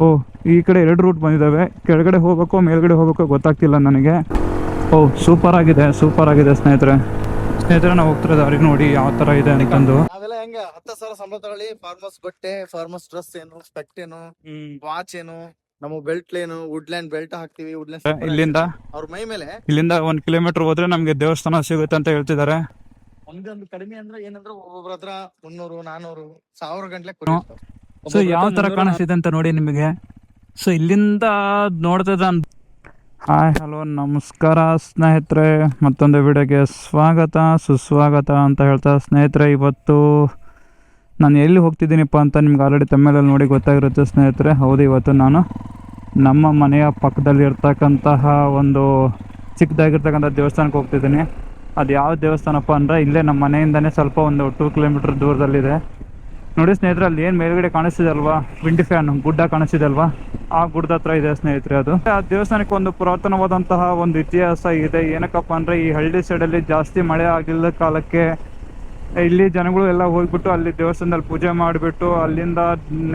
ಓ, ಈ ಕಡೆ 2 ರೂಟ್ ಬಂದಿದ್ದಾವೆ. ಕೆಳಗಡೆ ಹೋಗ್ಬೇಕೋ ಮೇಲ್ಗಡೆ ಹೋಗ್ಬೇಕೋ ಗೊತ್ತಾಗ್ತಿಲ್ಲ ನನಗೆ. ಓ, ಸೂಪರ್ ಆಗಿದೆ ಸ್ನೇಹಿತರೆ. ನಾವು ಹೋಗ್ತಿರೋ ದಾರಿ ನೋಡಿ ಯಾವ ತರ ಇದೆ ಅಂತಂದು. ನಾವೆಲ್ಲ ಹೆಂಗ 10,000 ಸಂಬಳ ತಗೊಳ್ಳಿ, ಫಾರ್ಮರ್ಸ್ ಬಟ್ಟೆ, ಫಾರ್ಮರ್ಸ್ ಡ್ರೆಸ್ ಏನು, ಸ್ಪೆಕ್ಟ್ ಏನು, ವಾಚ್ ಏನು, ನಮಗ್ ಬೆಲ್ಟ್ ಏನು, ವುಡ್ಲ್ಯಾಂಡ್ ಬೆಲ್ಟ್ ಹಾಕ್ತಿವಿ. ಇಲ್ಲಿಂದ ಅವ್ರ ಮೈ ಮೇಲೆ 1 ಕಿಲೋಮೀಟರ್ ಹೋದ್ರೆ ನಮ್ಗೆ ದೇವಸ್ಥಾನ ಸಿಗುತ್ತೆ ಅಂತ ಹೇಳ್ತಿದ್ದಾರೆ. ಒಂದೊಂದು ಕಡಿಮೆ ಅಂದ್ರೆ ಏನಂದ್ರೆ ಒಬ್ಬೊಬ್ರ ಹತ್ರ 300, 400, 1000 ಗಂಟ್ಲೆ. ಸೊ ಯಾವ ತರ ಕಾಣಿಸ್ತಿದೆ ಅಂತ ನೋಡಿ ನಿಮಗೆ. ಸೊ ಇಲ್ಲಿಂದ ನೋಡ್ತಿದ್ದ. ಹಾಯ್, ಹಲೋ, ನಮಸ್ಕಾರ ಸ್ನೇಹಿತರೆ. ಮತ್ತೊಂದು ವಿಡಿಯೋಗೆ ಸುಸ್ವಾಗತ ಅಂತ ಹೇಳ್ತಾ ಸ್ನೇಹಿತರೆ, ಇವತ್ತು ನಾನು ಎಲ್ಲಿ ಹೋಗ್ತಿದ್ದೀನಿಪ್ಪ ಅಂತ ನಿಮ್ಗೆ ಆಲ್ರೆಡಿ ತಮ್ಮೇಲಲ್ಲಿ ನೋಡಿ ಗೊತ್ತಾಗಿರುತ್ತೆ ಸ್ನೇಹಿತರೆ. ಹೌದು, ಇವತ್ತು ನಾನು ನಮ್ಮ ಮನೆಯ ಪಕ್ಕದಲ್ಲಿ ಇರ್ತಕ್ಕಂತಹ ಒಂದು ಚಿಕ್ಕದಾಗಿರ್ತಕ್ಕಂಥ ದೇವಸ್ಥಾನಕ್ಕೆ ಹೋಗ್ತಿದ್ದೀನಿ. ಅದು ಯಾವ ದೇವಸ್ಥಾನಪ್ಪ ಅಂದರೆ ಇಲ್ಲೇ ನಮ್ಮ ಮನೆಯಿಂದನೇ ಸ್ವಲ್ಪ ಒಂದು 2 ಕಿಲೋಮೀಟರ್ ದೂರದಲ್ಲಿದೆ. ನೋಡಿ ಸ್ನೇಹಿತರೆ, ಅಲ್ಲಿ ಏನು ಮೇಲ್ಗಡೆ ಕಾಣಿಸ್ತಿದೆ ಅಲ್ವಾ, ವಿಂಡ್ ಫ್ಯಾನ್ ಗುಡ್ಡ ಕಾಣಿಸ್ತಿದೆ ಅಲ್ವಾ, ಆ ಗುಡ್ಡದ ಹತ್ರ ಇದೆ ಸ್ನೇಹಿತರೆ ಅದು. ಆ ದೇವಸ್ಥಾನಕ್ಕೆ ಒಂದು ಪುರಾತನವಾದಂತಹ ಒಂದು ಇತಿಹಾಸ ಇದೆ. ಏನಕ್ಕಪ್ಪ ಅಂದರೆ ಈ ಹಳ್ಳಿ ಸೈಡಲ್ಲಿ ಜಾಸ್ತಿ ಮಳೆ ಆಗಿಲ್ಲದ ಕಾಲಕ್ಕೆ ಇಲ್ಲಿ ಜನಗಳು ಎಲ್ಲ ಹೋಗ್ಬಿಟ್ಟು ಅಲ್ಲಿ ದೇವಸ್ಥಾನದಲ್ಲಿ ಪೂಜೆ ಮಾಡಿಬಿಟ್ಟು ಅಲ್ಲಿಂದ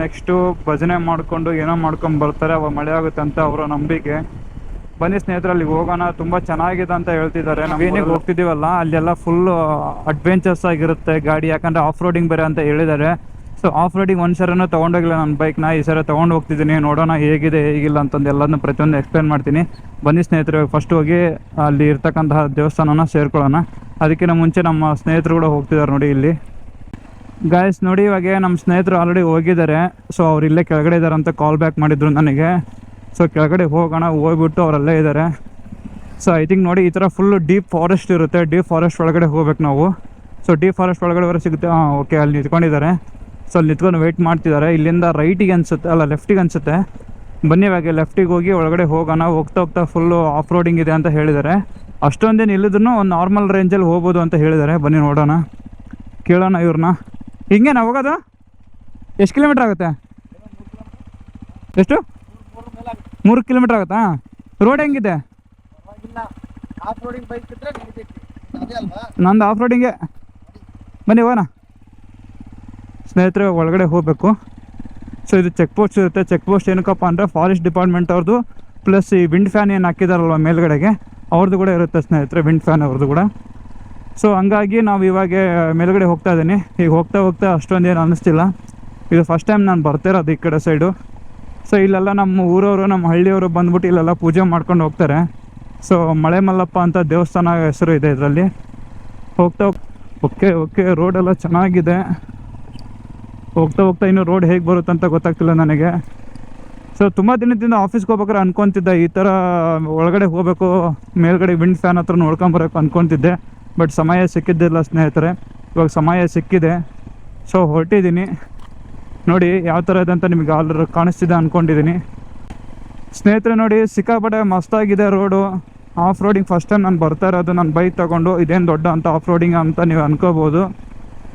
ನೆಕ್ಸ್ಟು ಭಜನೆ ಮಾಡಿಕೊಂಡು ಏನೋ ಮಾಡ್ಕೊಂಡು ಬರ್ತಾರೆ. ಅವಾಗ ಮಳೆ ಆಗುತ್ತೆ ಅಂತ ಅವರ ನಂಬಿಕೆ. ಬನ್ನಿ ಸ್ನೇಹಿತರೆ, ಅಲ್ಲಿಗೆ ಹೋಗೋಣ. ತುಂಬ ಚೆನ್ನಾಗಿದೆ ಅಂತ ಹೇಳ್ತಿದ್ದಾರೆ. ನಾವೇನಿಗೆ ಹೋಗ್ತಿದ್ದೀವಲ್ಲ ಅಲ್ಲೆಲ್ಲ ಫುಲ್ ಅಡ್ವೆಂಚರ್ಸ್ ಆಗಿರುತ್ತೆ ಗಾಡಿ, ಯಾಕಂದರೆ ಆಫ್ ರೋಡಿಂಗ್ ಬೇರೆ ಅಂತ ಹೇಳಿದ್ದಾರೆ. ಸೊ ಆಫ್ ರೋಡಿಂಗ್ ಒಂದು ಸರನೂ ತೊಗೊಂಡೋಗಿಲ್ಲ ನನ್ನ ಬೈಕ್ನ, ಈ ಸರಿ ತೊಗೊಂಡು ಹೋಗ್ತಿದ್ದೀನಿ. ನೋಡೋಣ ಹೇಗಿದೆ ಹೇಗಿಲ್ಲ ಅಂತಂದು ಎಲ್ಲದನ್ನು ಪ್ರತಿಯೊಂದು ಎಕ್ಸ್ಪ್ಲೇನ್ ಮಾಡ್ತೀನಿ. ಬನ್ನಿ ಸ್ನೇಹಿತರೆ, ಫಸ್ಟ್ ಹೋಗಿ ಅಲ್ಲಿ ಇರ್ತಕ್ಕಂತಹ ದೇವಸ್ಥಾನನ ಸೇರ್ಕೊಳ್ಳೋಣ. ಅದಕ್ಕಿಂತ ಮುಂಚೆ ನಮ್ಮ ಸ್ನೇಹಿತರು ಕೂಡ ಹೋಗ್ತಿದ್ದಾರೆ ನೋಡಿ ಇಲ್ಲಿ. ಗಾಯ್ಸ್ ನೋಡಿ, ಇವಾಗ ನಮ್ಮ ಸ್ನೇಹಿತರು ಆಲ್ರೆಡಿ ಹೋಗಿದ್ದಾರೆ. ಸೊ ಅವ್ರು ಇಲ್ಲೇ ಕೆಳಗಡೆ ಇದ್ದಾರೆ ಅಂತ ಕಾಲ್ ಬ್ಯಾಕ್ ಮಾಡಿದ್ರು ನನಗೆ. ಸೊ ಕೆಳಗಡೆ ಹೋಗೋಣ, ಹೋಗ್ಬಿಟ್ಟು ಅವರಲ್ಲೇ ಇದ್ದಾರೆ. ಸೊ ಐ ಥಿಂಕ್ ನೋಡಿ ಈ ಥರ ಫುಲ್ಲು ಡೀಪ್ ಫಾರೆಸ್ಟ್ ಇರುತ್ತೆ. ಡೀಪ್ ಫಾರೆಸ್ಟ್ ಒಳಗಡೆ ಹೋಗ್ಬೇಕು ನಾವು. ಸೊ ಡೀಪ್ ಫಾರೆಸ್ಟ್ ಒಳಗಡೆ ವರೆ ಸಿಗುತ್ತೆ. ಓಕೆ, ಅಲ್ಲಿ ನಿಂತ್ಕೊಂಡಿದ್ದಾರೆ. ಸೊ ಅಲ್ಲಿ ನಿಂತ್ಕೊಂಡು ವೆಯ್ಟ್ ಮಾಡ್ತಿದ್ದಾರೆ. ಇಲ್ಲಿಂದ ರೈಟಿಗೆ ಅನಿಸುತ್ತೆ, ಅಲ್ಲ ಲೆಫ್ಟಿಗೆ ಅನಿಸುತ್ತೆ. ಬನ್ನಿ ಇವಾಗ ಲೆಫ್ಟಿಗೆ ಹೋಗಿ ಒಳಗಡೆ ಹೋಗೋಣ. ಹೋಗ್ತಾ ಫುಲ್ಲು ಆಫ್ ರೋಡಿಂಗ್ ಇದೆ ಅಂತ ಹೇಳಿದ್ದಾರೆ. ಅಷ್ಟೊಂದೇನು ಇಲ್ಲಿದ್ರು ಒಂದು ನಾರ್ಮಲ್ ರೇಂಜಲ್ಲಿ ಹೋಗ್ಬೋದು ಅಂತ ಹೇಳಿದ್ದಾರೆ. ಬನ್ನಿ ನೋಡೋಣ, ಕೇಳೋಣ ಇವ್ರನ್ನ. ಹಿಂಗೆ ನಾವು ಹೋಗೋದು ಎಷ್ಟು ಕಿಲೋಮೀಟ್ರ್ ಆಗುತ್ತೆ? ಎಷ್ಟು? 3 ಕಿಲೋಮೀಟ್ರ್ ಆಗುತ್ತಾ? ರೋಡ್ ಹೆಂಗಿದೆ? ನಂದು ಆಫ್ ರೋಡಿಂಗೆ. ಬನ್ನಿ ಹೋಗೋಣ ಸ್ನೇಹಿತರೆ, ಒಳಗಡೆ ಹೋಗಬೇಕು. ಸೊ ಇದು ಚೆಕ್ ಪೋಸ್ಟ್ ಇರುತ್ತೆ. ಚೆಕ್ ಪೋಸ್ಟ್ ಏನಕ್ಕಪ್ಪ ಅಂದರೆ ಫಾರೆಸ್ಟ್ ಡಿಪಾರ್ಟ್ಮೆಂಟ್ ಅವ್ರದ್ದು, ಪ್ಲಸ್ ಈ ವಿಂಡ್ ಫ್ಯಾನ್ ಏನು ಹಾಕಿದಾರಲ್ವ ಮೇಲ್ಗಡೆಗೆ, ಅವ್ರದ್ದು ಕೂಡ ಇರುತ್ತೆ ಸ್ನೇಹಿತರೆ, ವಿಂಡ್ ಫ್ಯಾನ್ ಅವ್ರದ್ದು ಕೂಡ. ಸೊ ಹಂಗಾಗಿ ನಾವು ಇವಾಗ ಮೇಲ್ಗಡೆ ಹೋಗ್ತಾ ಇದ್ದೀನಿ. ಈಗ ಹೋಗ್ತಾ ಅಷ್ಟೊಂದೇನು ಅನ್ನಿಸ್ತಿಲ್ಲ. ಇದು ಫಸ್ಟ್ ಟೈಮ್ ನಾನು ಬರ್ತಿರೋದು ಈ ಕಡೆ ಸೈಡು. ಸೊ ಇಲ್ಲೆಲ್ಲ ನಮ್ಮ ಊರವರು, ನಮ್ಮ ಹಳ್ಳಿಯವರು ಬಂದ್ಬಿಟ್ಟು ಇಲ್ಲೆಲ್ಲ ಪೂಜೆ ಮಾಡ್ಕೊಂಡು ಹೋಗ್ತಾರೆ. ಸೊ ಮಳೆ ಮಲ್ಲಪ್ಪ ಅಂತ ದೇವಸ್ಥಾನ ಹೆಸರು ಇದೆ ಇದರಲ್ಲಿ. ಓಕೆ, ರೋಡೆಲ್ಲ ಚೆನ್ನಾಗಿದೆ. ಹೋಗ್ತಾ ಇನ್ನೂ ರೋಡ್ ಹೇಗೆ ಬರುತ್ತೆ ಅಂತ ಗೊತ್ತಾಗ್ತಿಲ್ಲ ನನಗೆ. ಸೊ ತುಂಬ ದಿನದಿಂದ ಆಫೀಸ್ಗೆ ಹೋಗ್ಬೇಕಾದ್ರೆ ಅನ್ಕೊತಿದ್ದೆ ಈ ಥರ ಒಳಗಡೆ ಹೋಗಬೇಕು, ಮೇಲ್ಗಡೆ ವಿಂಡ್ ಫ್ಯಾನ್ ಹತ್ರ ನೋಡ್ಕೊಂಬರೋಕೆ ಅಂದ್ಕೊತಿದ್ದೆ. ಬಟ್ ಸಮಯ ಸಿಕ್ಕಿದ್ದಿಲ್ಲ ಸ್ನೇಹಿತರೆ. ಇವಾಗ ಸಮಯ ಸಿಕ್ಕಿದೆ. ಸೊ ಹೊರಟಿದ್ದೀನಿ. ನೋಡಿ ಯಾವ ಥರ ಇದೆ ಅಂತ ನಿಮಗೆ ಆಲ್ರೆಡಿ ಕಾಣಿಸ್ತಿದೆ ಅಂದ್ಕೊಂಡಿದ್ದೀನಿ ಸ್ನೇಹಿತರೆ. ನೋಡಿ ಸಿಕ್ಕಾಪಟ್ಟೆ ಮಸ್ತಾಗಿದೆ road. Off roading first time ನಾನು ಬರ್ತಾ ಇರೋದು ನನ್ನ ಬೈಕ್ ತೊಗೊಂಡು. ಇದೇನು ದೊಡ್ಡ ಅಂತ ಆಫ್ ರೋಡಿಂಗ್ ಅಂತ ನೀವು ಅನ್ಕೋಬೋದು.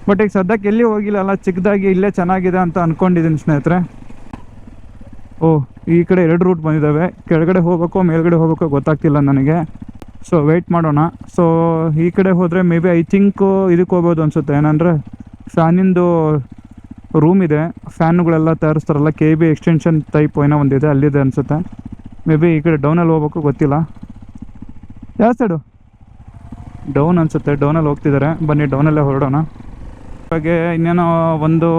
ಬಟ್ ಈಗ ಸದ್ಯಕ್ಕೆ ಎಲ್ಲಿ ಹೋಗಿಲ್ಲಲ್ಲ, ಚಿಕ್ಕದಾಗಿ ಇಲ್ಲೇ ಚೆನ್ನಾಗಿದೆ ಅಂತ ಅಂದ್ಕೊಂಡಿದ್ದೀನಿ ಸ್ನೇಹಿತರೆ. ಓ, ಈ ಕಡೆ 2 ರೂಟ್ ಬಂದಿದ್ದಾವೆ. ಕೆಳಗಡೆ ಹೋಗ್ಬೇಕೋ ಮೇಲ್ಗಡೆ ಹೋಗ್ಬೇಕೋ ಗೊತ್ತಾಗ್ತಿಲ್ಲ ನನಗೆ. ಸೊ ವೆಯ್ಟ್ ಮಾಡೋಣ. ಸೊ ಈ ಕಡೆ ಹೋದರೆ ಮೇ ಬಿ ಐ ಥಿಂಕ್ ಇದಕ್ಕೆ ಹೋಗ್ಬೋದು ಅನಿಸುತ್ತೆ. ಏನಂದರೆ ಫ್ಯಾನಿಂದು ರೂಮ್ ಇದೆ, ಫ್ಯಾನುಗಳೆಲ್ಲ ತಯಾರಿಸ್ತಾರಲ್ಲ, KB ಎಕ್ಸ್ಟೆನ್ಷನ್ ಟೈಪ್ ಏನೋ ಒಂದಿದೆ, ಅಲ್ಲಿದೆ ಅನಿಸುತ್ತೆ. ಮೇ ಬಿ ಈ ಕಡೆ ಡೌನಲ್ಲಿ ಹೋಗ್ಬೇಕು, ಗೊತ್ತಿಲ್ಲ. ಯಾವ ಸೈಡು? ಡೌನ್ ಅನಿಸುತ್ತೆ. ಡೌನಲ್ಲಿ ಹೋಗ್ತಿದ್ದಾರೆ. ಬನ್ನಿ ಡೌನಲ್ಲೇ ಹೊರಡೋಣ. ಇವಾಗೆ ಇನ್ನೇನೋ 1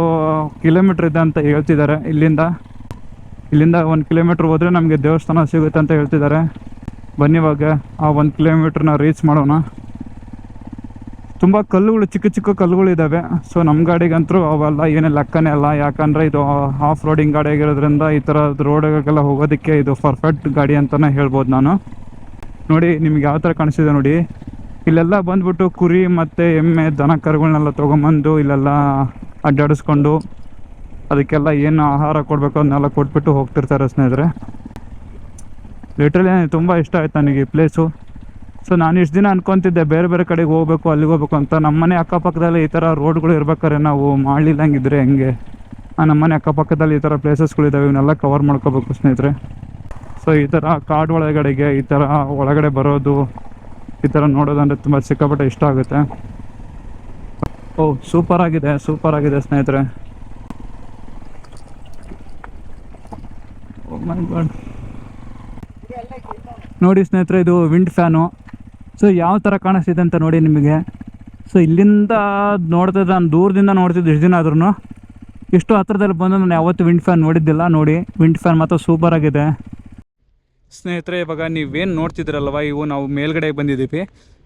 ಕಿಲೋಮೀಟ್ರ್ ಇದೆ ಅಂತ ಹೇಳ್ತಿದ್ದಾರೆ. ಇಲ್ಲಿಂದ 1 ಕಿಲೋಮೀಟ್ರ್ ಹೋದರೆ ನಮಗೆ ದೇವಸ್ಥಾನ ಸಿಗುತ್ತೆ ಅಂತ ಹೇಳ್ತಿದ್ದಾರೆ. ಬನ್ನಿ ಇವಾಗ ಆ 1 ಕಿಲೋಮೀಟ್ರನ್ನ ರೀಚ್ ಮಾಡೋಣ. ತುಂಬ ಕಲ್ಲುಗಳು, ಚಿಕ್ಕ ಕಲ್ಲುಗಳಿದ್ದಾವೆ. ಸೊ ನಮ್ಮ ಗಾಡಿಗಂತೂ ಅವೆಲ್ಲ ಏನೇ ಲೆಕ್ಕನೇ ಅಲ್ಲ. ಯಾಕಂದರೆ ಇದು ಆಫ್ ರೋಡಿಂಗ್ ಗಾಡಿ ಆಗಿರೋದ್ರಿಂದ ಈ ಥರ ರೋಡ್ಗೆಲ್ಲ ಹೋಗೋದಕ್ಕೆ ಇದು ಪರ್ಫೆಕ್ಟ್ ಗಾಡಿ ಅಂತಲೇ ಹೇಳ್ಬೋದು ನಾನು. ನೋಡಿ ನಿಮ್ಗೆ ಯಾವ ಥರ ಕಾಣಿಸ್ತಿದೆ ನೋಡಿ. ಇಲ್ಲೆಲ್ಲ ಬಂದ್ಬಿಟ್ಟು ಕುರಿ ಮತ್ತು ಎಮ್ಮೆ, ದನ ಕರುಗಳನ್ನೆಲ್ಲ ತೊಗೊಂಬಂದು ಇಲ್ಲೆಲ್ಲ ಅಡ್ಡಾಡಿಸ್ಕೊಂಡು ಅದಕ್ಕೆಲ್ಲ ಏನು ಆಹಾರ ಕೊಡಬೇಕು ಅದನ್ನೆಲ್ಲ ಕೊಟ್ಬಿಟ್ಟು ಹೋಗ್ತಿರ್ತಾರೆ ಸ್ನೇಹಿತರೆ. ಲಿಟ್ರಲಿ ತುಂಬ ಇಷ್ಟ ಆಯ್ತು ನನಗೆ ಈ ಪ್ಲೇಸು. ಸೊ ನಾನು ಇಷ್ಟು ದಿನ ಅನ್ಕೊತಿದ್ದೆ ಬೇರೆ ಬೇರೆ ಕಡೆಗೆ ಹೋಗ್ಬೇಕು, ಅಲ್ಲಿಗೆ ಹೋಗ್ಬೇಕು ಅಂತ. ನಮ್ಮನೆ ಅಕ್ಕಪಕ್ಕದಲ್ಲಿ ಈ ಥರ ರೋಡ್ಗಳು ಇರ್ಬೇಕಾದ್ರೆ ನಾವು ಮಾಡಲಿಲ್ಲಂಗಿದ್ರೆ ಹೆಂಗೆ? ನಮ್ಮನೆ ಅಕ್ಕಪಕ್ಕದಲ್ಲಿ ಈ ಥರ ಪ್ಲೇಸಸ್ಗಳಿದ್ದಾವೆ, ಇವನ್ನೆಲ್ಲ ಕವರ್ ಮಾಡ್ಕೋಬೇಕು ಸ್ನೇಹಿತರೆ. ಸೊ ಈ ಥರ ಕಾಡು ಒಳಗಡೆಗೆ ಈ ಥರ ಒಳಗಡೆ ಬರೋದು, ಈ ಥರ ನೋಡೋದಂದರೆ ತುಂಬ ಸಿಕ್ಕಾಪಟ್ಟೆ ಇಷ್ಟ ಆಗುತ್ತೆ. ಓ, ಸೂಪರ್ ಆಗಿದೆ ಸ್ನೇಹಿತರೆ. ಮೈ ಗಾಡ್. ನೋಡಿ ಸ್ನೇಹಿತರೆ, ಇದು ವಿಂಡ್ ಫ್ಯಾನು. ಸೊ ಯಾವ ಥರ ಕಾಣಿಸ್ತಿದೆ ಅಂತ ನೋಡಿ ನಿಮಗೆ. ಸೊ ಇಲ್ಲಿಂದ ನೋಡ್ತಿದ್ದೆ, ನಾನು ದೂರದಿಂದ ನೋಡ್ತಿದ್ದೆ ಇಷ್ಟು ದಿನ ಆದ್ರೂ. ಇಷ್ಟು ಹತ್ರದಲ್ಲಿ ಬಂದು ನಾನು ಯಾವತ್ತೂ ವಿಂಡ್ ಫ್ಯಾನ್ ನೋಡಿದ್ದಿಲ್ಲ. ನೋಡಿ, ವಿಂಡ್ ಫ್ಯಾನ್ ಮಾತ್ರ ಸೂಪರ್ ಆಗಿದೆ ಸ್ನೇಹಿತರೆ. ಇವಾಗ ನೀವೇನು ನೋಡ್ತಿದ್ರಲ್ವ, ಇವು ನಾವು ಮೇಲ್ಗಡೆ ಬಂದಿದ್ದೀವಿ.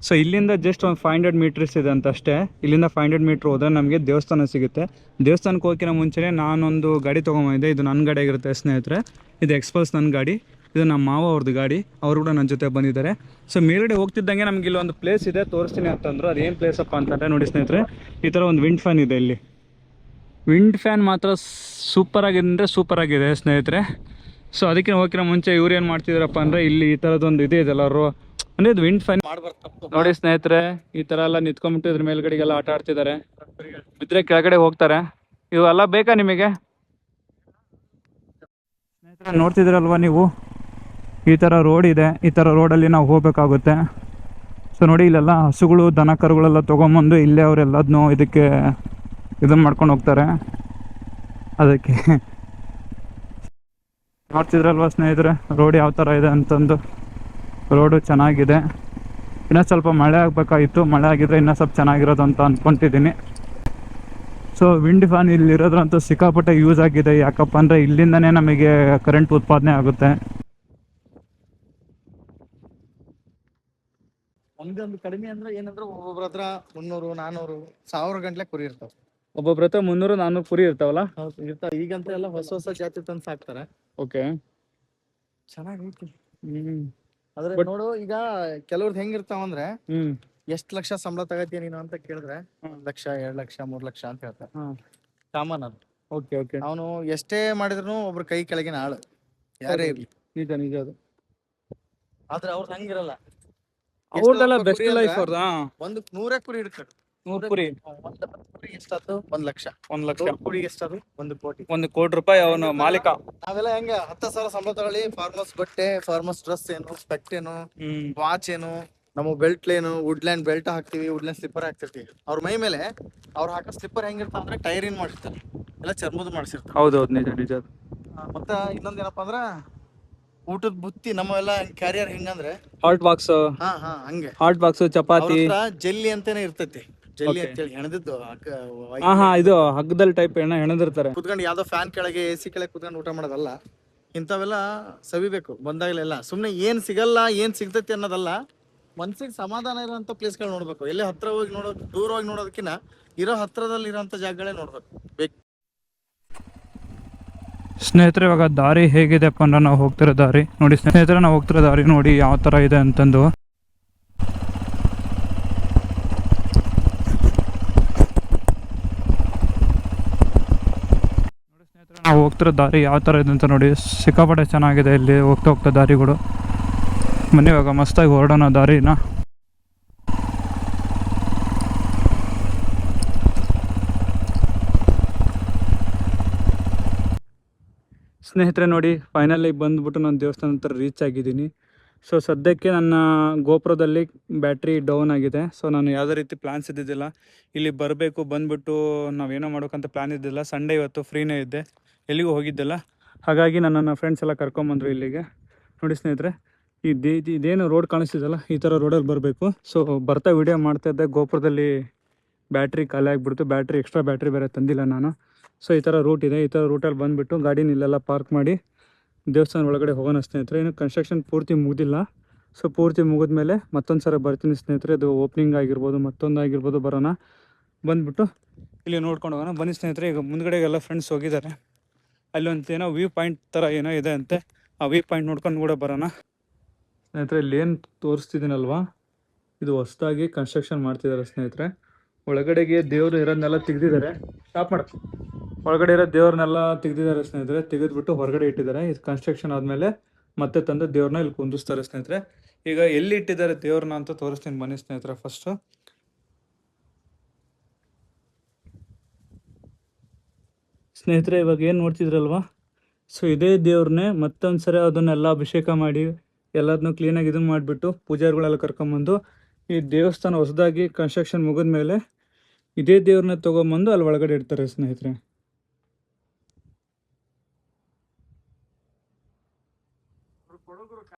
ಸೊ ಇಲ್ಲಿಂದ ಜಸ್ಟ್ ಒಂದು 500 ಮೀಟರ್ಸ್ ಇದೆ ಅಂತ ಅಷ್ಟೇ. ಇಲ್ಲಿಂದ 500 ಮೀಟ್ರ್ ಹೋದರೆ ನಮಗೆ ದೇವಸ್ಥಾನ ಸಿಗುತ್ತೆ. ದೇವಸ್ಥಾನಕ್ಕೆ ಹೋಗಿನ ಮುಂಚೆನೇ ನಾನೊಂದು ಗಾಡಿ ತೊಗೊಂಬಂದಿದ್ದೆ. ಇದು ನನ್ನ ಗಾಡಿ ಆಗಿರುತ್ತೆ ಸ್ನೇಹಿತರೆ. ಇದು ಎಕ್ಸ್ಪಲ್ಸ್ ನನ್ನ ಗಾಡಿ. ಇದು ನಮ್ಮ ಮಾವ ಅವ್ರದ್ದು ಗಾಡಿ. ಅವರು ಕೂಡ ನನ್ನ ಜೊತೆ ಬಂದಿದ್ದಾರೆ. ಸೊ ಮೇಲ್ಗಡೆ ಹೋಗ್ತಿದ್ದಂಗೆ ನಮಗೆ ಇಲ್ಲೊಂದು ಪ್ಲೇಸ್ ಇದೆ, ತೋರಿಸ್ತೀನಿ ಅಂತಂದ್ರು. ಅದೇನು ಪ್ಲೇಸಪ್ಪ ಅಂತಂದರೆ ನೋಡಿ ಸ್ನೇಹಿತರೆ, ಈ ಥರ ಒಂದು ವಿಂಡ್ ಫ್ಯಾನ್ ಇದೆ ಇಲ್ಲಿ. ವಿಂಡ್ ಫ್ಯಾನ್ ಮಾತ್ರ ಸೂಪರಾಗಿದೆ ಅಂದರೆ ಸೂಪರಾಗಿದೆ ಸ್ನೇಹಿತರೆ. ಸೊ ಅದಕ್ಕೆ ಹೋಗಿನ ಮುಂಚೆ ಇವ್ರು ಏನು ಮಾಡ್ತಿದ್ದಾರಪ್ಪ ಅಂದರೆ, ಇಲ್ಲಿ ಈ ಥರದೊಂದು ಇದೆ ಇದೆಲ್ಲರು ಅಂದರೆ ಇದು ವಿಂಡ್ ಫ್ಯಾನ್ ನೋಡಿ ಸ್ನೇಹಿತರೆ. ಈ ಥರ ಎಲ್ಲ ನಿಂತ್ಕೊಂಡ್ಬಿಟ್ಟು ಇದ್ರ ಮೇಲ್ಗಡೆಗೆಲ್ಲ ಆಟ ಆಡ್ತಿದ್ದಾರೆ. ಬಿದ್ದರೆ ಕೆಳಗಡೆ ಹೋಗ್ತಾರೆ. ಇವೆಲ್ಲ ಬೇಕಾ ನಿಮಗೆ ಸ್ನೇಹಿತರೆ? ನೋಡ್ತಿದ್ದೀರಲ್ವ ನೀವು, ಈ ಥರ ರೋಡ್ ಇದೆ. ಈ ಥರ ರೋಡಲ್ಲಿ ನಾವು ಹೋಗ್ಬೇಕಾಗುತ್ತೆ. ಸೊ ನೋಡಿ, ಇಲ್ಲೆಲ್ಲ ಹಸುಗಳು ದನ ಕರುಗಳೆಲ್ಲ ತೊಗೊಂಬಂದು ಇಲ್ಲೇ ಅವರೆಲ್ಲದನ್ನೂ ಇದಕ್ಕೆ ಇದನ್ನು ಮಾಡ್ಕೊಂಡು ಹೋಗ್ತಾರೆ. ಅದಕ್ಕೆ ನೋಡ್ತಿದ್ರಲ್ವ ಸ್ನೇಹಿತರೆ, ರೋಡ್ ಯಾವ ಥರ ಇದೆ ಅಂತಂದು. ರೋಡು ಚೆನ್ನಾಗಿದೆ. ಇನ್ನೂ ಸ್ವಲ್ಪ ಮಳೆ ಆಗಬೇಕಾಗಿತ್ತು. ಮಳೆ ಆಗಿದ್ರೆ ಇನ್ನೂ ಸ್ವಲ್ಪ ಚೆನ್ನಾಗಿರೋದು ಅಂತ ಅಂದ್ಕೊತಿದ್ದೀನಿ. ಸೊ ವಿಂಡ್ ಫ್ಯಾನ್ ಇಲ್ಲಿರೋದ್ರಂತೂ ಸಿಕ್ಕಾಪಟ್ಟೆ ಯೂಸ್ ಆಗಿದೆ. ಯಾಕಪ್ಪ ಅಂದರೆ ಇಲ್ಲಿಂದನೇ ನಮಗೆ ಕರೆಂಟ್ ಉತ್ಪಾದನೆ ಆಗುತ್ತೆ. ಒಂದೊಂದು ಕಡಿಮೆ ಅಂದ್ರೆ ಏನಂದ್ರೆ ಒಬ್ಬೊಬ್ರ ಹತ್ರ 300, 400, 1000 ಗಂಟ್ಲೆ ಕುರಿ ಇರ್ತಾವ. ಒಬ್ಬೊಬ್ರ ಹತ್ರ 300, 400 ಕುರಿ ಇರ್ತಾವಲ್ಲ. ಹೌದು, ಇರ್ತಾವ. ಈಗಂತ ಎಲ್ಲ ಹೊಸ ಜಾತಿ ತಂದು ಸಾಕ್ತಾರೆ. ಓಕೆ, ಚೆನ್ನಾಗೈತಿ. ಹ್ಮ್. ಆದ್ರೆ ನೋಡು, ಈಗ ಕೆಲವ್ರದ್ದು ಹೆಂಗಿರ್ತಾವ ಅಂದ್ರೆ, ಎಷ್ಟ್ ಲಕ್ಷ ಸಂಬಳ ತಗತೀಯ ನೀನು ಅಂತ ಕೇಳಿದ್ರೆ 1 ಲಕ್ಷ, 2 ಲಕ್ಷ, 3 ಲಕ್ಷ ಅಂತ ಹೇಳ್ತಾರೆ. ಕಾಮನ್ ಅದು. Okay okay. ಅವನು ಎಷ್ಟೇ ಮಾಡಿದ್ರು ಒಬ್ರ ಕೈ ಕೆಳಗಿನ ಆಳು ಯಾರೇ ಇರ್ಲಿ. ನಿಜ ನಿಜ ಅದು. ಆದ್ರೆ ಅವ್ರದ್ದು ಹಂಗಿರಲ್ಲ. ಅವ್ರದೆಲ್ಲ ಬೆಸ್ಟ್ ಲೈಫ್ ಅವ್ರದ. ಒಂದು 100 ಕುರಿ ಇಡ್ತಾರೆ. 100 ಕುರಿ, ಒಂದು ಕುರಿ ಎಷ್ಟಾದ್ರು 1 ಲಕ್ಷ. 1 ಲಕ್ಷ ಕುರಿ ಎಷ್ಟಾದ್ರು 1 ಕೋಟಿ. 1 ಕೋಟಿ ರೂಪಾಯಿ ಅವನು ಮಾಲೀಕ. ನಾವೆಲ್ಲ ಹೆಂಗ 10,000 ಸಂಬಳ ತಗೊಳ್ಳಿ, ಫಾರ್ಮರ್ಸ್ ಬಟ್ಟೆ, ಫಾರ್ಮರ್ಸ್ ಡ್ರೆಸ್ ಏನು, ಸ್ಪೆಕ್ಟ್ ಏನು, ವಾಚ್ ಏನು, ನಮ್ಮ ಬೆಲ್ಟ್ ಏನು, ವುಡ್ಲ್ಯಾಂಡ್ ಬೆಲ್ಟ್ ಹಾಕ್ತಿವಿ, ವುಡ್ಲ್ಯಾಂಡ್ ಸ್ಲಿಪ್ಪರ್ ಹಾಕ್ತಿರ್ತೀವಿ. ಅವ್ರ ಮೈ ಮೇಲೆ ಅವ್ರು ಹಾಕೋ ಸ್ಲಿಪ್ಪರ್ ಹೆಂಗಿರ್ತಾವ ಅಂದ್ರೆ ಟೈರ್ ಇನ್ ಮಾಡಿರ್ತಾರೆ, ಎಲ್ಲ ಚರ್ಮದ ಮಾಡಿಸಿರ್ತಾರೆ. ಹೌದೌದು, ನಿಜ ನಿಜ. ಮತ್ತ ಇನ್ನೊಂದ್ ಏನಪ್ಪಾ ಅಂದ್ರ, ಊಟದ ಬುತ್ತಿ ನಮ್ಮವೆಲ್ಲ ಕ್ಯಾರಿಯರ್ ಹೆಂಗಂದ್ರೆ ಹಾಟ್ ಬಾಕ್ಸ್. ಹಂಗೆ ಹಾಟ್ ಬಾಕ್ಸ್, ಚಪಾತಿ, ಜೆಲ್ಲಿ ಅಂತಾನೆ ಇರ್ತೈತಿ. ಜೆಲ್ಲಿ ಅಂತೇಳಿ ಹೆಣದಿದ್ದು ಇದು ಹಗ್ಗದಲ್ಲಿ ಟೈಪ್ ಹೆಣದಿರ್ತಾರೆ. ಕುತ್ಕೊಂಡು ಯಾವ್ದೋ ಫ್ಯಾನ್ ಕೆಳಗೆ, AC ಕೆಳಗೆ ಕುತ್ಕೊಂಡು ಊಟ ಮಾಡೋದಲ್ಲ. ಇಂಥವೆಲ್ಲ ಸವಿಬೇಕು ಬಂದಾಗಲೆಲ್ಲ. ಸುಮ್ನೆ ಏನ್ ಸಿಗಲ್ಲ, ಏನ್ ಸಿಗ್ತೈತಿ ಅನ್ನೋದಲ್ಲ. ಮನ್ಸಿಗೆ ಸಮಾಧಾನ ಇರೋಂಥ ಪ್ಲೇಸ್ಗಳು ನೋಡ್ಬೇಕು. ಎಲ್ಲೇ ಹತ್ರ ಹೋಗಿ ನೋಡೋದು, ದೂರ ಹೋಗಿ ನೋಡೋದಕ್ಕಿಂತ ಇರೋ ಹತ್ರದಲ್ಲಿ ಇರೋಂಥ ಜಾಗಗಳೇ ನೋಡ್ಬೇಕು. ಸ್ನೇಹಿತರೆ, ಇವಾಗ ದಾರಿ ಹೇಗಿದೆಪ್ಪ ಅಂದ್ರೆ, ನಾವು ಹೋಗ್ತಿರೋ ದಾರಿ ನೋಡಿ ಸ್ನೇಹಿತರೆ, ನಾವು ಹೋಗ್ತಿರೋ ದಾರಿ ನೋಡಿ ಯಾವ ಥರ ಇದೆ ಅಂತಂದು. ನೋಡಿ ಸ್ನೇಹಿತರೆ, ನಾವು ಹೋಗ್ತಿರೋ ದಾರಿ ಯಾವ ಥರ ಇದೆ ಅಂತ ನೋಡಿ. ಸಿಕ್ಕಾಪಟ್ಟೆ ಚೆನ್ನಾಗಿದೆ ಇಲ್ಲಿ ಹೋಗ್ತಾ ದಾರಿಗಳು. ಬನ್ನಿ ಇವಾಗ ಮಸ್ತಾಗಿ ಹೊರಡೋಣ ದಾರಿನ. ಸ್ನೇಹಿತರೆ ನೋಡಿ, ಫೈನಲಿ ಬಂದ್ಬಿಟ್ಟು ನಾನು ದೇವಸ್ಥಾನ ಹತ್ರ ರೀಚ್ ಆಗಿದ್ದೀನಿ. ಸೊ ಸದ್ಯಕ್ಕೆ ನನ್ನ ಗೋಪುರದಲ್ಲಿ ಬ್ಯಾಟ್ರಿ ಡೌನ್ ಆಗಿದೆ. ಸೊ ನಾನು ಯಾವುದೇ ರೀತಿ ಪ್ಲ್ಯಾನ್ಸ್ ಇದ್ದಿದ್ದಿಲ್ಲ. ಇಲ್ಲಿ ಬರಬೇಕು, ಬಂದುಬಿಟ್ಟು ನಾವೇನೋ ಮಾಡೋಕ್ಕಂತ ಪ್ಲ್ಯಾನ್ ಇದ್ದಿಲ್ಲ. ಸಂಡೇ ಇವತ್ತು ಫ್ರೀನೇ ಇದ್ದೆ, ಎಲ್ಲಿಗೂ ಹೋಗಿದ್ದಿಲ್ಲ. ಹಾಗಾಗಿ ನನ್ನ ಫ್ರೆಂಡ್ಸ್ ಎಲ್ಲ ಕರ್ಕೊಂಬಂದರು ಇಲ್ಲಿಗೆ. ನೋಡಿ ಸ್ನೇಹಿತರೆ, ಇದೇನು ರೋಡ್ ಕಾಣಿಸ್ತಿದ್ದಲ್ಲ, ಈ ಥರ ರೋಡಲ್ಲಿ ಬರಬೇಕು. ಸೊ ಬರ್ತಾ ವೀಡಿಯೋ ಮಾಡ್ತಾಯಿದ್ದೆ, ಗೋಪುರದಲ್ಲಿ ಬ್ಯಾಟ್ರಿ ಖಾಲಿ ಆಗಿಬಿಡ್ತು. ಎಕ್ಸ್ಟ್ರಾ ಬ್ಯಾಟ್ರಿ ಬೇರೆ ತಂದಿಲ್ಲ ನಾನು. ಸೊ ಈ ಥರ ರೂಟ್ ಇದೆ. ಈ ಥರ ರೂಟಲ್ಲಿ ಬಂದುಬಿಟ್ಟು ಗಾಡಿನ ಇಲ್ಲೆಲ್ಲ ಪಾರ್ಕ್ ಮಾಡಿ ದೇವಸ್ಥಾನ ಒಳಗಡೆ ಹೋಗೋಣ ಸ್ನೇಹಿತರೆ. ಇನ್ನು ಕನ್ಸ್ಟ್ರಕ್ಷನ್ ಪೂರ್ತಿ ಮುಗಿದಿಲ್ಲ. ಸೊ ಪೂರ್ತಿ ಮುಗಿದ್ಮೇಲೆ ಮತ್ತೊಂದು ಸಲ ಬರ್ತೀನಿ ಸ್ನೇಹಿತರೆ. ಅದು ಓಪನಿಂಗ್ ಆಗಿರ್ಬೋದು, ಮತ್ತೊಂದು ಆಗಿರ್ಬೋದು, ಬರೋಣ. ಬಂದುಬಿಟ್ಟು ಇಲ್ಲಿ ನೋಡ್ಕೊಂಡು ಹೋಗೋಣ ಬನ್ನಿ ಸ್ನೇಹಿತರೆ. ಈಗ ಮುಂದ್ಗಡೆಗೆಲ್ಲ ಫ್ರೆಂಡ್ಸ್ ಹೋಗಿದ್ದಾರೆ. ಅಲ್ಲೊಂದು ಏನೋ ವ್ಯೂ ಪಾಯಿಂಟ್ ಥರ ಏನೋ ಇದೆ ಅಂತೆ. ಆ ವ್ಯೂ ಪಾಯಿಂಟ್ ನೋಡ್ಕೊಂಡು ಕೂಡ ಬರೋಣ ಸ್ನೇಹಿತರೆ. ಇಲ್ಲಿ ಏನು ತೋರಿಸ್ತಿದ್ದೀನಲ್ವಾ, ಇದು ಹೊಸದಾಗಿ ಕನ್ಸ್ಟ್ರಕ್ಷನ್ ಮಾಡ್ತಿದ್ದಾರೆ ಸ್ನೇಹಿತರೆ. ಒಳಗಡೆಗೆ ದೇವರು ಇರೋದನ್ನೆಲ್ಲ ತೆಗೆದಿದ್ದಾರೆ. ಸ್ಟಾಪ್ ಮಾಡು. ಒಳಗಡೆ ಇರೋ ದೇವ್ರನ್ನೆಲ್ಲ ತೆಗೆದಿದ್ದಾರೆ ಸ್ನೇಹಿತರೆ. ತೆಗೆದ್ಬಿಟ್ಟು ಹೊರಗಡೆ ಇಟ್ಟಿದ್ದಾರೆ. ಇದು ಕನ್ಸ್ಟ್ರಕ್ಷನ್ ಆದಮೇಲೆ ಮತ್ತೆ ತಂದು ದೇವ್ರನ್ನ ಇಲ್ಲಿ ಕುಂದಿಸ್ತಾರೆ ಸ್ನೇಹಿತರೆ. ಈಗ ಎಲ್ಲಿ ಇಟ್ಟಿದ್ದಾರೆ ದೇವ್ರನ್ನ ಅಂತ ತೋರಿಸ್ತೀನಿ ಬನ್ನಿ ಸ್ನೇಹಿತರೆ. ಫಸ್ಟು ಸ್ನೇಹಿತರೆ, ಇವಾಗ ಏನು ನೋಡ್ತಿದ್ರಲ್ವಾ, ಸೊ ಇದೇ ದೇವ್ರನ್ನೇ ಮತ್ತೊಂದು ಸರಿ ಅದನ್ನೆಲ್ಲ ಅಭಿಷೇಕ ಮಾಡಿ ಎಲ್ಲದನ್ನೂ ಕ್ಲೀನಾಗಿ ಇದನ್ನು ಮಾಡಿಬಿಟ್ಟು ಪೂಜಾರಿಗಳೆಲ್ಲ ಕರ್ಕೊಂಬಂದು ಈ ದೇವಸ್ಥಾನ ಹೊಸದಾಗಿ ಕನ್ಸ್ಟ್ರಕ್ಷನ್ ಮುಗಿದ್ಮೇಲೆ ಇದೇ ದೇವ್ರನ್ನ ತೊಗೊಂಬಂದು ಅಲ್ಲಿ ಒಳಗಡೆ ಇಡ್ತಾರೆ ಸ್ನೇಹಿತರೆ. ಕೊಡಗರು